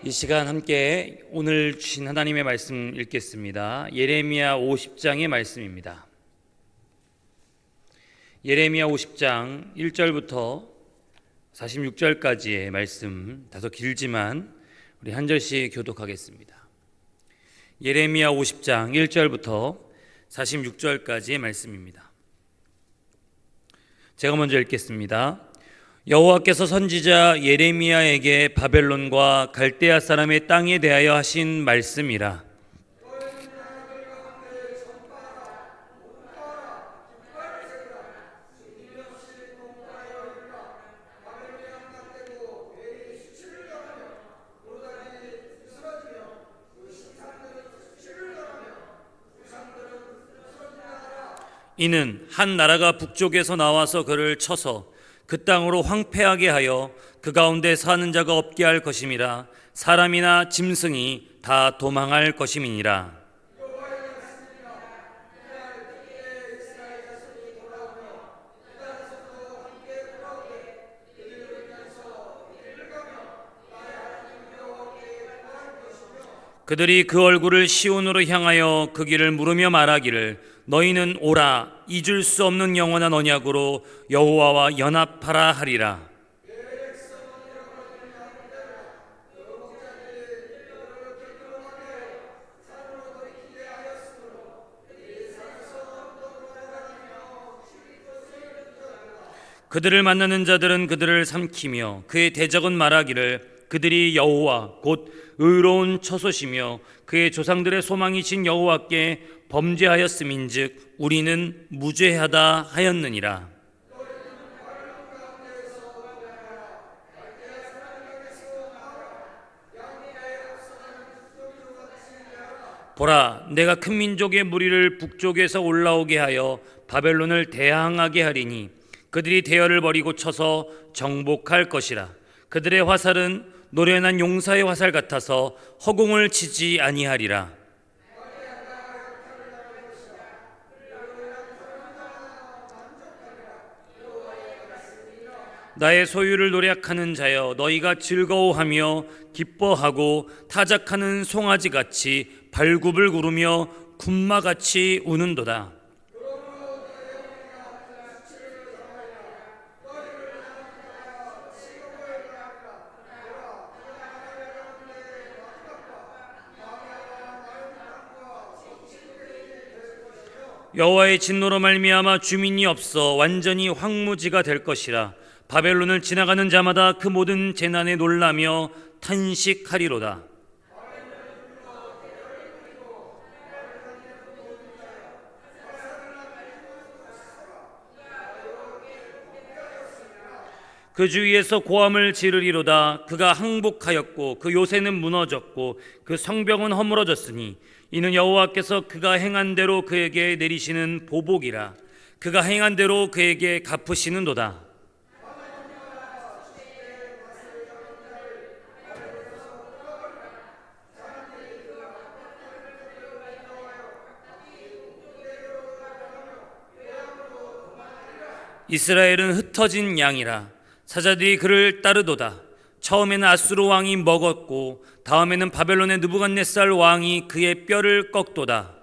이 시간 함께 오늘 주신 하나님의 말씀 읽겠습니다. 예레미야 50장의 말씀입니다. 예레미야 50장 1절부터 46절까지의 말씀, 다소 길지만 우리 한 절씩 교독하겠습니다. 예레미야 50장 1절부터 46절까지의 말씀입니다. 제가 먼저 읽겠습니다. 여호와께서 선지자 예레미야에게 바벨론과 갈대아 사람의 땅에 대하여 하신 말씀이라. 이는 한 나라가 북쪽에서 나와서 그를 쳐서 그 땅으로 황폐하게 하여 그 가운데 사는 자가 없게 할 것임이라. 사람이나 짐승이 다 도망할 것임이니라. 그들이 그 얼굴을 시온으로 향하여 그 길을 물으며 말하기를 너희는 오라, 잊을 수 없는 영원한 언약으로 여호와와 연합하라 하리라. 그들을 만나는 자들은 그들을 삼키며 그의 대적은 말하기를 그들이 여호와 곧 의로운 처소시며 그의 조상들의 소망이신 여호와께 범죄하였음인즉 우리는 무죄하다 하였느니라. 보라, 내가 큰 민족의 무리를 북쪽에서 올라오게 하여 바벨론을 대항하게 하리니 그들이 대열을 버리고 쳐서 정복할 것이라. 그들의 화살은 노련한 용사의 화살 같아서 허공을 치지 아니하리라. 나의 소유를 노략하는 자여, 너희가 즐거워하며 기뻐하고 타작하는 송아지같이 발굽을 구르며 굶마같이 우는도다. 여호와의 진노로 말미암아 주민이 없어 완전히 황무지가 될 것이라. 바벨론을 지나가는 자마다 그 모든 재난에 놀라며 탄식하리로다. 그 주위에서 고함을 지르리로다. 그가 항복하였고 그 요새는 무너졌고 그 성벽은 허물어졌으니 이는 여호와께서 그가 행한 대로 그에게 내리시는 보복이라. 그가 행한 대로 그에게 갚으시는도다. 이스라엘은 흩어진 양이라. 사자들이 그를 따르도다. 처음에는 아수르 왕이 먹었고 다음에는 바벨론의 느부갓네살 왕이 그의 뼈를 꺾도다.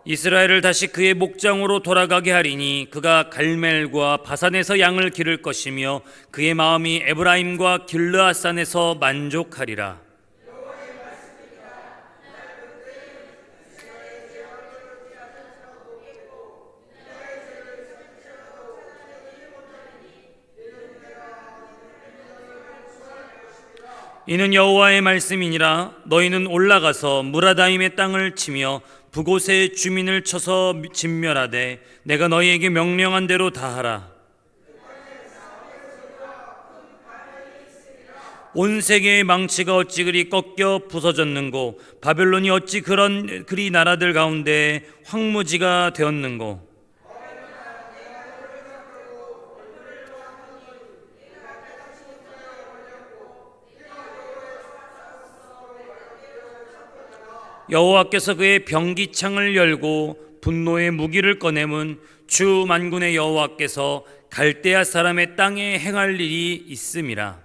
이스라엘을 다시 그의 목장으로 돌아가게 하리니 그가 갈멜과 바산에서 양을 기를 것이며 그의 마음이 에브라임과 길르앗산에서 만족하리라. 이는 여호와의 말씀이니라. 너희는 올라가서 무라다임의 땅을 치며 그곳의 주민을 쳐서 진멸하되 내가 너희에게 명령한 대로 다 하라. 온 세계의 망치가 어찌 그리 꺾여 부서졌는고 바벨론이 어찌 그리 나라들 가운데 황무지가 되었는고. 여호와께서 그의 병기창을 열고 분노의 무기를 꺼내문 주 만군의 여호와께서 갈대아 사람의 땅에 행할 일이 있음이라.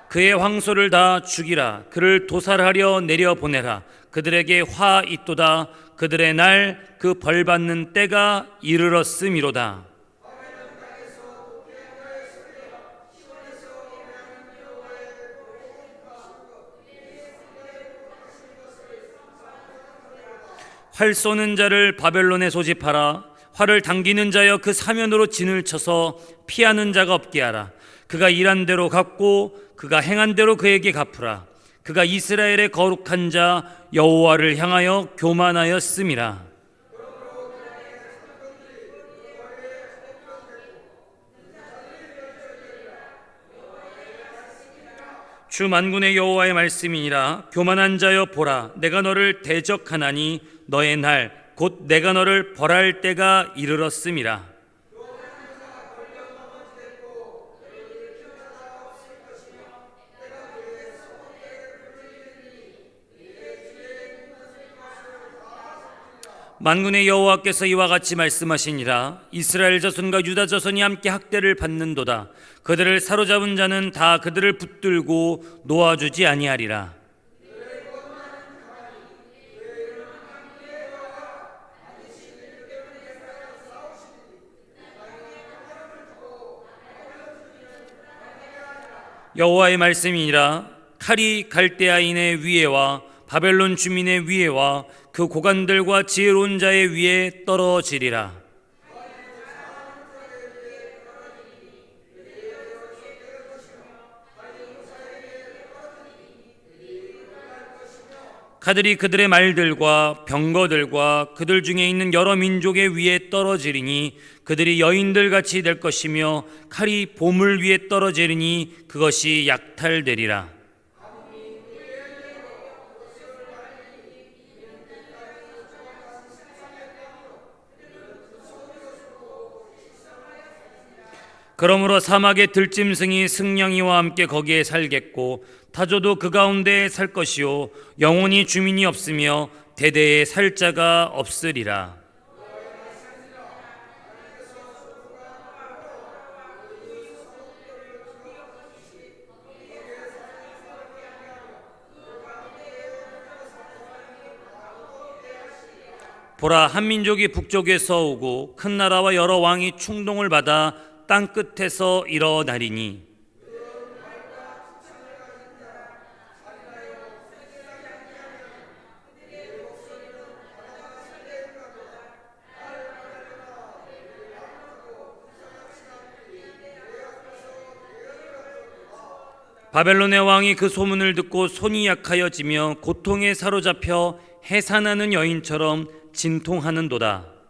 그의 황소를 다 죽이라. 그를 도살하려 내려보내라. 그들에게 화 있도다. 그들의 날 그 벌받는 때가 이르렀음이로다. 활 쏘는 자를 바벨론에 소집하라. 활을 당기는 자여 그 사면으로 진을 쳐서 피하는 자가 없게 하라. 그가 일한 대로 갚고 그가 행한 대로 그에게 갚으라. 그가 이스라엘의 거룩한 자 여호와를 향하여 교만하였음이라. 주 만군의 여호와의 말씀이니라. 교만한 자여 보라, 내가 너를 대적하나니 너의 날 곧 내가 너를 벌할 때가 이르렀음이라. 만군의 여호와께서 이와 같이 말씀하시니라. 이스라엘 자손과 유다 자손이 함께 학대를 받는도다. 그들을 사로잡은 자는 다 그들을 붙들고 놓아주지 아니하리라. 여호와의 말씀이니라. 칼이 갈대아인의 위에와 바벨론 주민의 위에와 그 고관들과 지혜로운 자의 위에 떨어지리라. 칼들이 그들의 말들과 병거들과 그들 중에 있는 여러 민족의 위에 떨어지리니 그들이 여인들 같이 될 것이며 칼이 보물 위에 떨어지리니 그것이 약탈되리라. 그러므로 사막의 들짐승이 승냥이와 함께 거기에 살겠고 타조도 그 가운데에 살 것이요 영원히 주민이 없으며 대대에 살 자가 없으리라. 보라, 한 민족이 북쪽에서 오고 큰 나라와 여러 왕이 충동을 받아 땅 끝에서 일어나리니 바벨론의 왕이 그 소문을 듣고 손이 약하여지며 고통에 사로잡혀 해산하는 여인처럼 진통하는도다.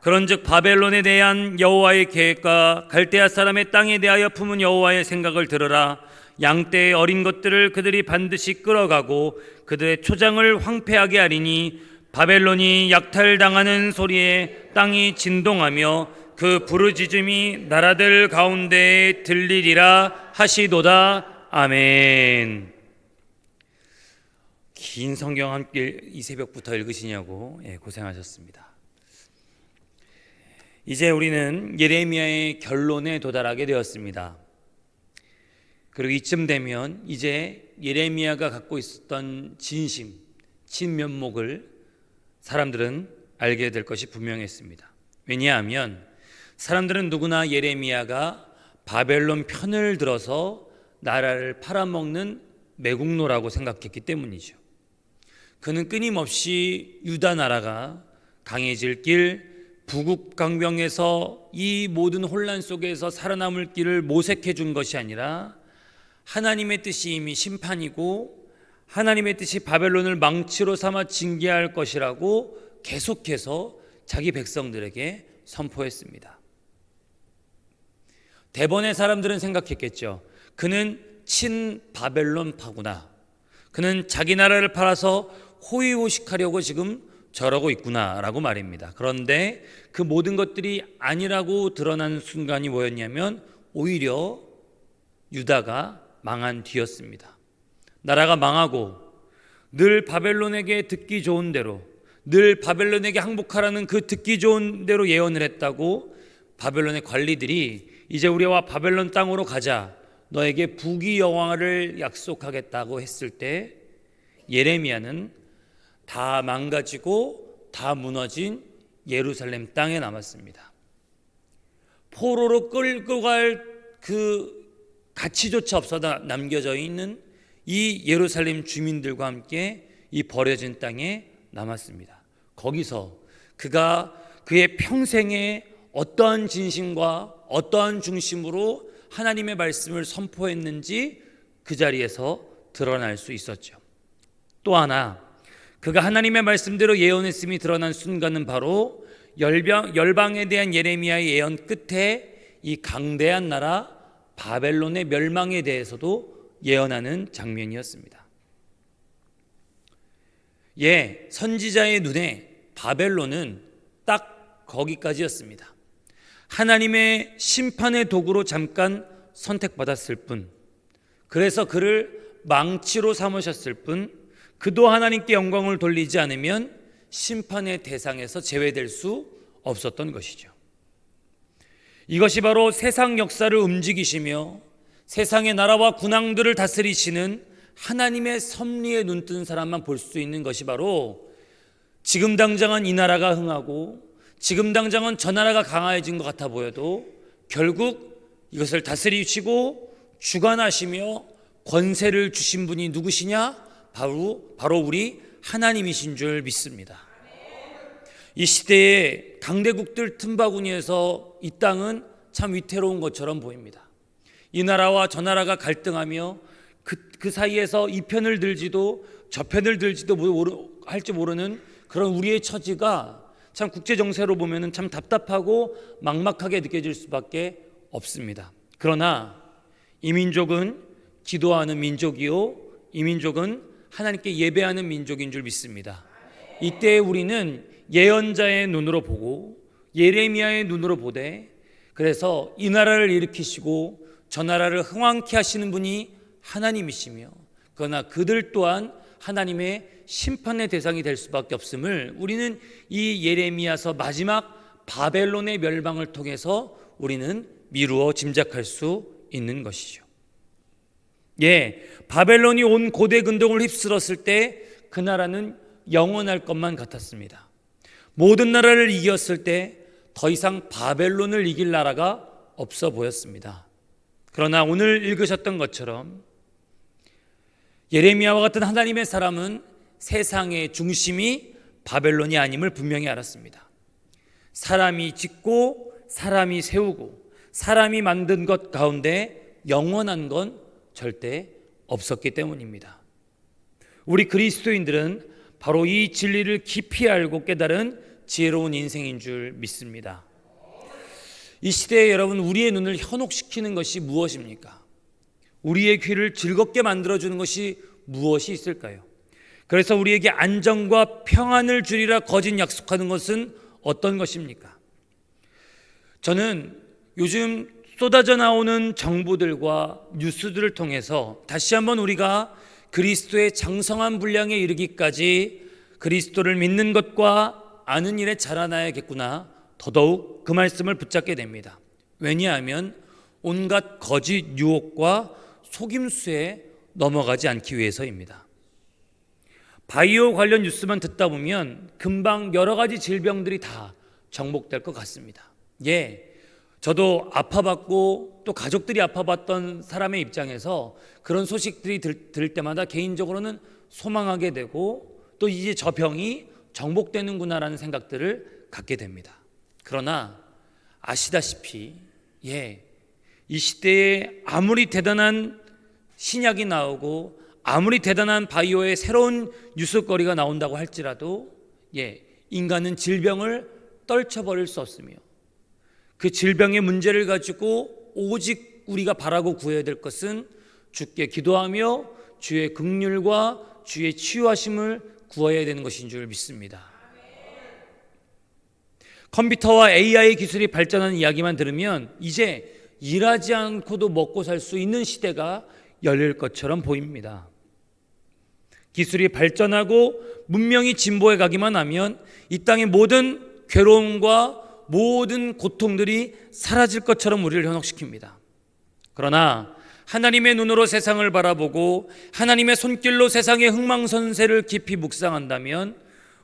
그런즉 바벨론에 대한 여호와의 계획과 갈대아 사람의 땅에 대하여 품은 여호와의 생각을 들으라. 양떼의 어린 것들을 그들이 반드시 끌어가고 그들의 초장을 황폐하게 하리니 바벨론이 약탈당하는 소리에 땅이 진동하며 그 부르짖음이 나라들 가운데에 들리리라 하시도다. 아멘. 긴 성경 함께 이 새벽부터 읽으시냐고 고생하셨습니다. 이제 우리는 예레미야의 결론에 도달하게 되었습니다. 그리고 이쯤 되면 이제 예레미야가 갖고 있었던 진심, 진면목을 사람들은 알게 될 것이 분명했습니다. 왜냐하면 사람들은 누구나 예레미야가 바벨론 편을 들어서 나라를 팔아먹는 매국노라고 생각했기 때문이죠. 그는 끊임없이 유다 나라가 강해질 길, 부국강병에서 이 모든 혼란 속에서 살아남을 길을 모색해 준 것이 아니라 하나님의 뜻이 이미 심판이고 하나님의 뜻이 바벨론을 망치로 삼아 징계할 것이라고 계속해서 자기 백성들에게 선포했습니다. 대번의 사람들은 생각했겠죠. 그는 친 바벨론파구나. 그는 자기 나라를 팔아서 호의호식하려고 지금 저러고 있구나라고 말입니다. 그런데 그 모든 것들이 아니라고 드러난 순간이 뭐였냐면 오히려 유다가 망한 뒤였습니다. 나라가 망하고 늘 바벨론에게 듣기 좋은 대로, 늘 바벨론에게 항복하라는 그 듣기 좋은 대로 예언을 했다고 바벨론의 관리들이 이제 우리와 바벨론 땅으로 가자, 너에게 부귀영화를 약속하겠다고 했을 때 예레미야는 다 망가지고 다 무너진 예루살렘 땅에 남았습니다. 포로로 끌고 갈 그 가치조차 없어 남겨져 있는 이 예루살렘 주민들과 함께 이 버려진 땅에 남았습니다. 거기서 그가 그의 평생에 어떠한 진심과 어떠한 중심으로 하나님의 말씀을 선포했는지 그 자리에서 드러날 수 있었죠. 또 하나, 그가 하나님의 말씀대로 예언했음이 드러난 순간은 바로 열방에 대한 예레미야의 예언 끝에 이 강대한 나라 바벨론의 멸망에 대해서도 예언하는 장면이었습니다. 선지자의 눈에 바벨론은 딱 거기까지였습니다. 하나님의 심판의 도구로 잠깐 선택받았을 뿐, 그래서 그를 망치로 삼으셨을 뿐, 그도 하나님께 영광을 돌리지 않으면 심판의 대상에서 제외될 수 없었던 것이죠. 이것이 바로 세상 역사를 움직이시며 세상의 나라와 군왕들을 다스리시는 하나님의 섭리에 눈뜬 사람만 볼 수 있는 것이 바로 지금 당장은 이 나라가 흥하고 지금 당장은 저 나라가 강해진 것 같아 보여도 결국 이것을 다스리시고 주관하시며 권세를 주신 분이 누구시냐? 바로 우리 하나님이신 줄 믿습니다. 이 시대의 강대국들 틈바구니에서 이 땅은 참 위태로운 것처럼 보입니다. 이 나라와 저 나라가 갈등하며 그 사이에서 이 편을 들지도 저 편을 들지도 할지 모르는 그런 우리의 처지가 참 국제 정세로 보면은 참 답답하고 막막하게 느껴질 수밖에 없습니다. 그러나 이 민족은 기도하는 민족이요, 이 민족은 하나님께 예배하는 민족인 줄 믿습니다. 이때 우리는 예언자의 눈으로 보고 예레미야의 눈으로 보되, 그래서 이 나라를 일으키시고 저 나라를 흥왕케 하시는 분이 하나님이시며, 그러나 그들 또한 하나님의 심판의 대상이 될 수밖에 없음을 우리는 이 예레미야서 마지막 바벨론의 멸망을 통해서 우리는 미루어 짐작할 수 있는 것이죠. 바벨론이 온 고대 근동을 휩쓸었을 때 그 나라는 영원할 것만 같았습니다. 모든 나라를 이겼을 때 더 이상 바벨론을 이길 나라가 없어 보였습니다. 그러나 오늘 읽으셨던 것처럼 예레미야와 같은 하나님의 사람은 세상의 중심이 바벨론이 아님을 분명히 알았습니다. 사람이 짓고 사람이 세우고 사람이 만든 것 가운데 영원한 건 절대 없었기 때문입니다. 우리 그리스도인들은 바로 이 진리를 깊이 알고 깨달은 지혜로운 인생인 줄 믿습니다. 이 시대에 여러분, 우리의 눈을 현혹시키는 것이 무엇입니까? 우리의 귀를 즐겁게 만들어주는 것이 무엇이 있을까요? 그래서 우리에게 안정과 평안을 주리라 거짓 약속하는 것은 어떤 것입니까? 저는 요즘 쏟아져 나오는 정보들과 뉴스들을 통해서 다시 한번 우리가 그리스도의 장성한 분량에 이르기까지 그리스도를 믿는 것과 아는 일에 자라나야겠구나, 더더욱 그 말씀을 붙잡게 됩니다. 왜냐하면 온갖 거짓 유혹과 속임수에 넘어가지 않기 위해서입니다. 바이오 관련 뉴스만 듣다 보면 금방 여러 가지 질병들이 다 정복될 것 같습니다. 저도 아파봤고 또 가족들이 아파봤던 사람의 입장에서 그런 소식들이 들을 때마다 개인적으로는 소망하게 되고 또 이제 저 병이 정복되는구나라는 생각들을 갖게 됩니다. 그러나 아시다시피 이 시대에 아무리 대단한 신약이 나오고 아무리 대단한 바이오의 새로운 뉴스거리가 나온다고 할지라도 인간은 질병을 떨쳐버릴 수 없으며 그 질병의 문제를 가지고 오직 우리가 바라고 구해야 될 것은 주께 기도하며 주의 긍휼과 주의 치유하심을 구해야 되는 것인 줄 믿습니다. 컴퓨터와 AI 기술이 발전하는 이야기만 들으면 이제 일하지 않고도 먹고 살 수 있는 시대가 열릴 것처럼 보입니다. 기술이 발전하고 문명이 진보해 가기만 하면 이 땅의 모든 괴로움과 모든 고통들이 사라질 것처럼 우리를 현혹시킵니다. 그러나 하나님의 눈으로 세상을 바라보고 하나님의 손길로 세상의 흥망선쇠를 깊이 묵상한다면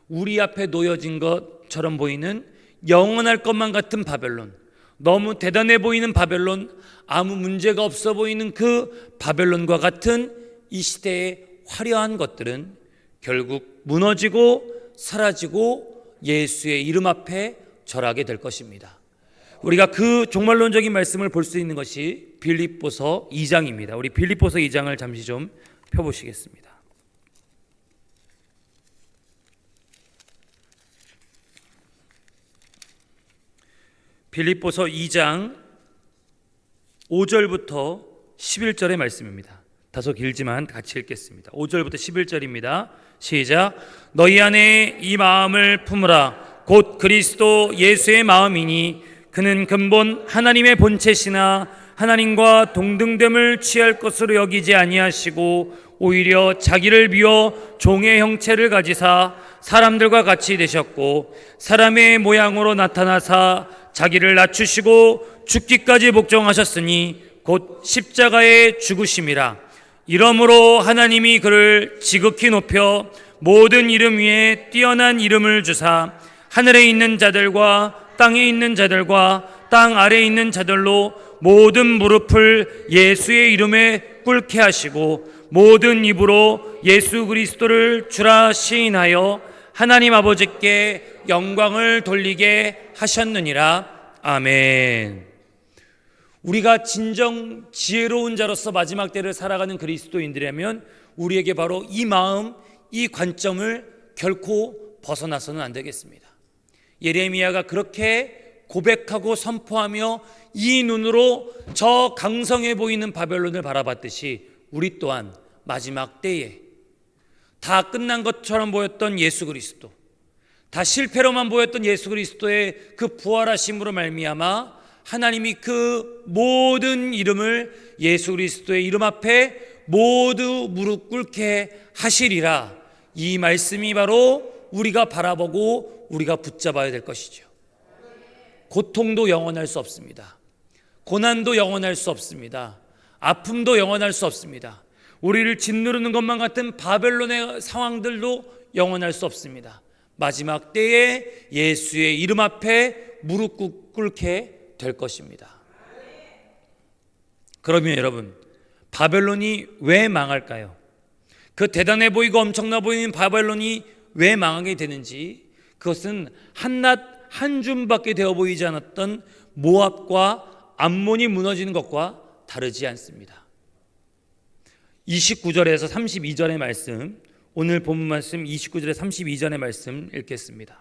우리 앞에 놓여진 것처럼 보이는 영원할 것만 같은 바벨론, 너무 대단해 보이는 바벨론, 아무 문제가 없어 보이는 그 바벨론과 같은 이 시대의 화려한 것들은 결국 무너지고 사라지고 예수의 이름 앞에 절하게 될 것입니다. 우리가 그 종말론적인 말씀을 볼 수 있는 것이 빌립보서 2장입니다. 우리 빌립보서 2장을 잠시 좀 펴보시겠습니다. 빌립보서 2장 5절부터 11절의 말씀입니다. 다소 길지만 같이 읽겠습니다. 5절부터 11절입니다. 시작. 너희 안에 이 마음을 품으라. 곧 그리스도 예수의 마음이니 그는 근본 하나님의 본체시나 하나님과 동등됨을 취할 것으로 여기지 아니하시고 오히려 자기를 비워 종의 형체를 가지사 사람들과 같이 되셨고 사람의 모양으로 나타나사 자기를 낮추시고 죽기까지 복종하셨으니 곧 십자가의 죽으심이라. 이러므로 하나님이 그를 지극히 높여 모든 이름 위에 뛰어난 이름을 주사 하늘에 있는 자들과 땅에 있는 자들과 땅 아래에 있는 자들로 모든 무릎을 예수의 이름에 꿇게 하시고 모든 입으로 예수 그리스도를 주라 시인하여 하나님 아버지께 영광을 돌리게 하셨느니라. 아멘. 우리가 진정 지혜로운 자로서 마지막 때를 살아가는 그리스도인들이라면 우리에게 바로 이 마음, 이 관점을 결코 벗어나서는 안 되겠습니다. 예레미야가 그렇게 고백하고 선포하며 이 눈으로 저 강성해 보이는 바벨론을 바라봤듯이 우리 또한 마지막 때에 다 끝난 것처럼 보였던 예수 그리스도, 다 실패로만 보였던 예수 그리스도의 그 부활하심으로 말미암아 하나님이 그 모든 이름을 예수 그리스도의 이름 앞에 모두 무릎 꿇게 하시리라. 이 말씀이 바로 우리가 바라보고 우리가 붙잡아야 될 것이죠. 고통도 영원할 수 없습니다. 고난도 영원할 수 없습니다. 아픔도 영원할 수 없습니다. 우리를 짓누르는 것만 같은 바벨론의 상황들도 영원할 수 없습니다. 마지막 때에 예수의 이름 앞에 무릎 꿇게 될 것입니다. 그러면 여러분, 바벨론이 왜 망할까요? 그 대단해 보이고 엄청나 보이는 바벨론이 왜 망하게 되는지, 그것은 한낱 한 줌밖에 되어 보이지 않았던 모압과 암몬이 무너지는 것과 다르지 않습니다. 29절에서 32절의 말씀, 오늘 본문 말씀 29절에 32절의 말씀 읽겠습니다.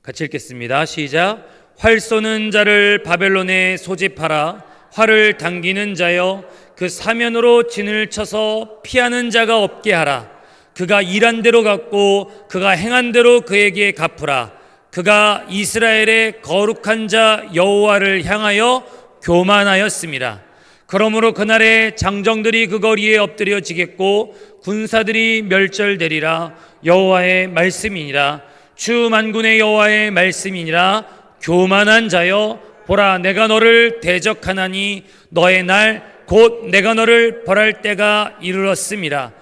같이 읽겠습니다. 시작. 활 쏘는 자를 바벨론에 소집하라. 활을 당기는 자여 그 사면으로 진을 쳐서 피하는 자가 없게 하라. 그가 일한 대로 갚고 그가 행한 대로 그에게 갚으라. 그가 이스라엘의 거룩한 자 여호와를 향하여 교만하였음이라. 그러므로 그날에 장정들이 그 거리에 엎드려지겠고 군사들이 멸절되리라. 여호와의 말씀이니라. 주 만군의 여호와의 말씀이니라. 교만한 자여, 보라, 내가 너를 대적하나니 너의 날 곧 내가 너를 벌할 때가 이르렀음이라.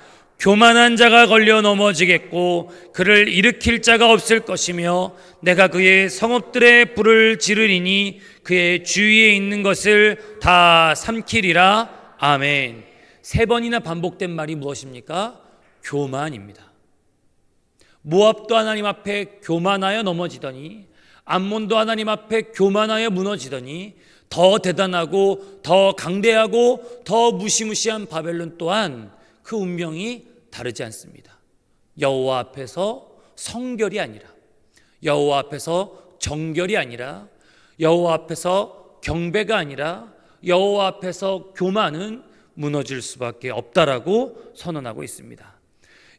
교만한 자가 걸려 넘어지겠고 그를 일으킬 자가 없을 것이며 내가 그의 성읍들의 불을 지르리니 그의 주위에 있는 것을 다 삼키리라. 아멘. 3번이나 반복된 말이 무엇입니까? 교만입니다. 모압도 하나님 앞에 교만하여 넘어지더니, 암몬도 하나님 앞에 교만하여 무너지더니, 더 대단하고 더 강대하고 더 무시무시한 바벨론 또한 그 운명이 다르지 않습니다. 여호와 앞에서 성결이 아니라, 여호와 앞에서 정결이 아니라, 여호와 앞에서 경배가 아니라 여호와 앞에서 교만은 무너질 수밖에 없다라고 선언하고 있습니다.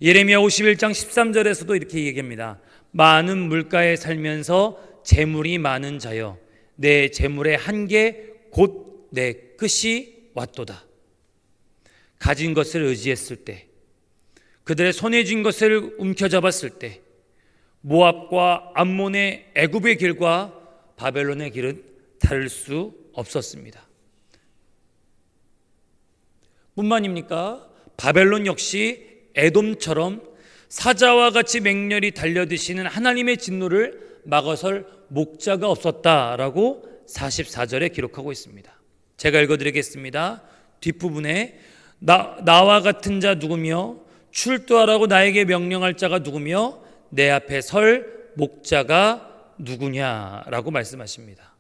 예레미야 51장 13절에서도 이렇게 얘기합니다. 많은 물가에 살면서 재물이 많은 자여, 내 재물의 한계 곧 내 끝이 왔도다. 가진 것을 의지했을 때, 그들의 손에 쥔 것을 움켜잡았을 때, 모압과 암몬의 애굽의 길과 바벨론의 길은 다를 수 없었습니다. 뿐만입니까? 바벨론 역시 에돔처럼 사자와 같이 맹렬히 달려드시는 하나님의 진노를 막아설 목자가 없었다라고 44절에 기록하고 있습니다. 제가 읽어드리겠습니다. 뒷부분에 나와 같은 자 누구며 출두하라고 나에게 명령할 자가 누구며 내 앞에 설 목자가 누구냐라고 말씀하십니다.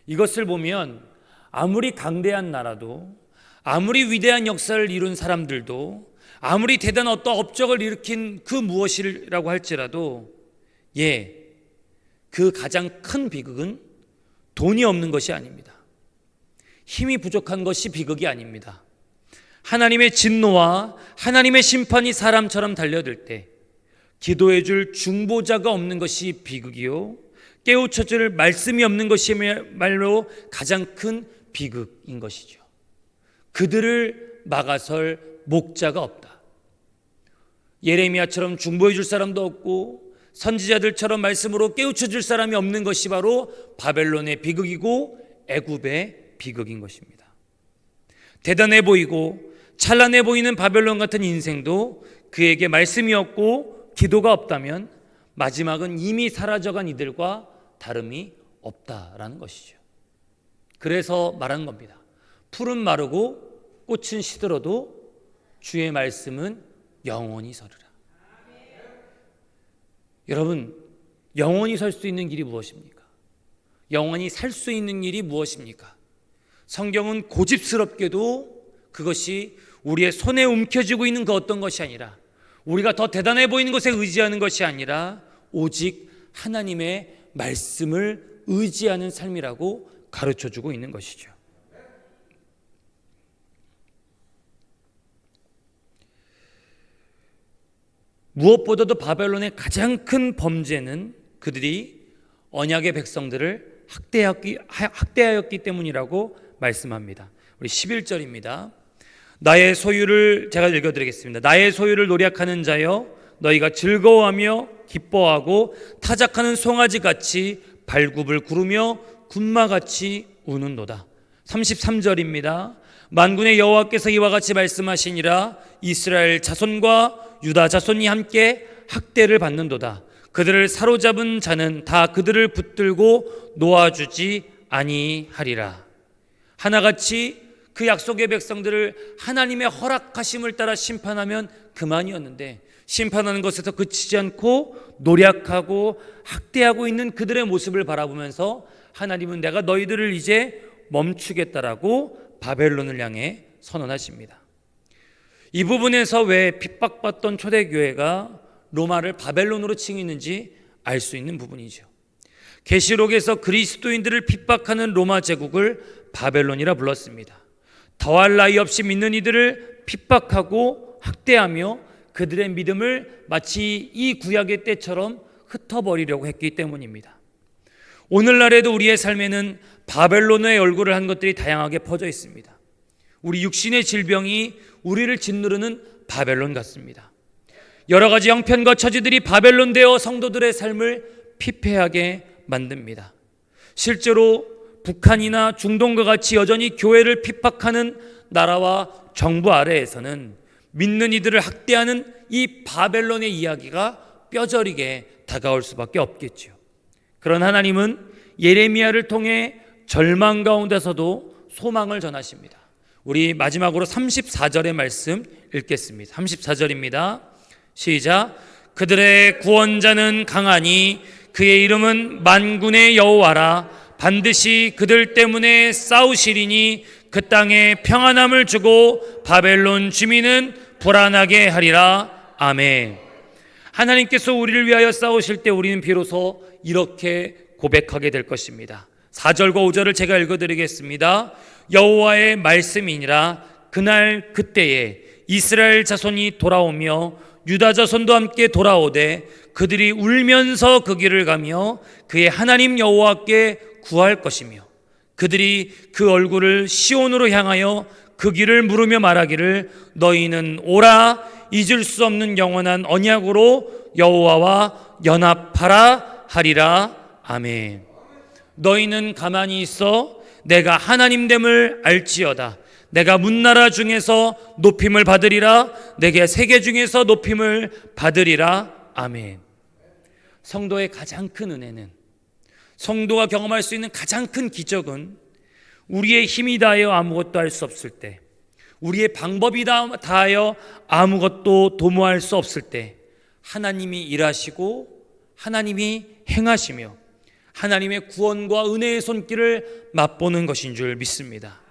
이것을 보면 아무리 강대한 나라도, 아무리 위대한 역사를 이룬 사람들도, 아무리 대단한 어떤 업적을 일으킨 그 무엇이라고 할지라도 그 가장 큰 비극은 돈이 없는 것이 아닙니다. 힘이 부족한 것이 비극이 아닙니다. 하나님의 진노와 하나님의 심판이 사람처럼 달려들 때 기도해 줄 중보자가 없는 것이 비극이요, 깨우쳐 줄 말씀이 없는 것이야말로 가장 큰 비극인 것이죠. 그들을 막아설 목자가 없다. 예레미야처럼 중보해 줄 사람도 없고 선지자들처럼 말씀으로 깨우쳐 줄 사람이 없는 것이 바로 바벨론의 비극이고 애굽의 비극인 것입니다. 대단해 보이고 찬란해 보이는 바벨론 같은 인생도 그에게 말씀이 없고 기도가 없다면 마지막은 이미 사라져간 이들과 다름이 없다라는 것이죠. 그래서 말하는 겁니다. 풀은 마르고 꽃은 시들어도 주의 말씀은 영원히 서리라. 여러분, 영원히 설 수 있는 길이 무엇입니까? 영원히 살 수 있는 일이 무엇입니까? 성경은 고집스럽게도 그것이 우리의 손에 움켜쥐고 있는 그 어떤 것이 아니라, 우리가 더 대단해 보이는 것에 의지하는 것이 아니라 오직 하나님의 말씀을 의지하는 삶이라고 가르쳐주고 있는 것이죠. 무엇보다도 바벨론의 가장 큰 범죄는 그들이 언약의 백성들을 학대하였기 때문이라고 말씀합니다. 우리 11절입니다. 나의 소유를 제가 읽어드리겠습니다. 나의 소유를 노략하는 자여, 너희가 즐거워하며 기뻐하고 타작하는 송아지같이 발굽을 구르며 군마같이 우는도다. 33절입니다. 만군의 여호와께서 이와 같이 말씀하시니라. 이스라엘 자손과 유다 자손이 함께 학대를 받는도다. 그들을 사로잡은 자는 다 그들을 붙들고 놓아주지 아니하리라. 하나같이 그 약속의 백성들을 하나님의 허락하심을 따라 심판하면 그만이었는데, 심판하는 것에서 그치지 않고 노략하고 학대하고 있는 그들의 모습을 바라보면서 하나님은 내가 너희들을 이제 멈추겠다라고 바벨론을 향해 선언하십니다. 이 부분에서 왜 핍박받던 초대교회가 로마를 바벨론으로 칭했는지 알 수 있는 부분이죠. 계시록에서 그리스도인들을 핍박하는 로마 제국을 바벨론이라 불렀습니다. 더할 나위 없이 믿는 이들을 핍박하고 학대하며 그들의 믿음을 마치 이 구약의 때처럼 흩어버리려고 했기 때문입니다. 오늘날에도 우리의 삶에는 바벨론의 얼굴을 한 것들이 다양하게 퍼져 있습니다. 우리 육신의 질병이 우리를 짓누르는 바벨론 같습니다. 여러 가지 형편과 처지들이 바벨론 되어 성도들의 삶을 피폐하게 만듭니다. 실제로 북한이나 중동과 같이 여전히 교회를 핍박하는 나라와 정부 아래에서는 믿는 이들을 학대하는 이 바벨론의 이야기가 뼈저리게 다가올 수밖에 없겠죠. 그런 하나님은 예레미야를 통해 절망 가운데서도 소망을 전하십니다. 우리 마지막으로 34절의 말씀 읽겠습니다. 34절입니다. 시작. 그들의 구원자는 강하니 그의 이름은 만군의 여호와라. 반드시 그들 때문에 싸우시리니 그 땅에 평안함을 주고 바벨론 주민은 불안하게 하리라. 아멘. 하나님께서 우리를 위하여 싸우실 때 우리는 비로소 이렇게 고백하게 될 것입니다. 4절과 5절을 제가 읽어드리겠습니다. 여호와의 말씀이니라. 그날 그때에 이스라엘 자손이 돌아오며 유다 자손도 함께 돌아오되 그들이 울면서 그 길을 가며 그의 하나님 여호와께 구할 것이며 그들이 그 얼굴을 시온으로 향하여 그 길을 물으며 말하기를 너희는 오라 잊을 수 없는 영원한 언약으로 여호와와 연합하라 하리라. 아멘. 너희는 가만히 있어 내가 하나님됨을 알지어다. 내가 문나라 중에서 높임을 받으리라. 내게 세계 중에서 높임을 받으리라. 아멘. 성도의 가장 큰 은혜는, 성도가 경험할 수 있는 가장 큰 기적은 우리의 힘이 다하여 아무것도 할 수 없을 때, 우리의 방법이 다하여 아무것도 도모할 수 없을 때 하나님이 일하시고 하나님이 행하시며 하나님의 구원과 은혜의 손길을 맛보는 것인 줄 믿습니다.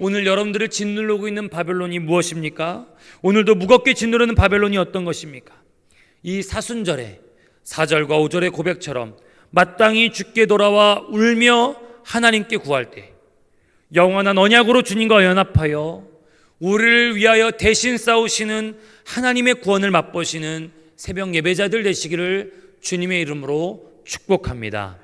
오늘 여러분들을 짓누르고 있는 바벨론이 무엇입니까? 오늘도 무겁게 짓누르는 바벨론이 어떤 것입니까? 이 사순절에 4절과 5절의 고백처럼 마땅히 주께 돌아와 울며 하나님께 구할 때 영원한 언약으로 주님과 연합하여 우리를 위하여 대신 싸우시는 하나님의 구원을 맛보시는 새벽 예배자들 되시기를 주님의 이름으로 축복합니다.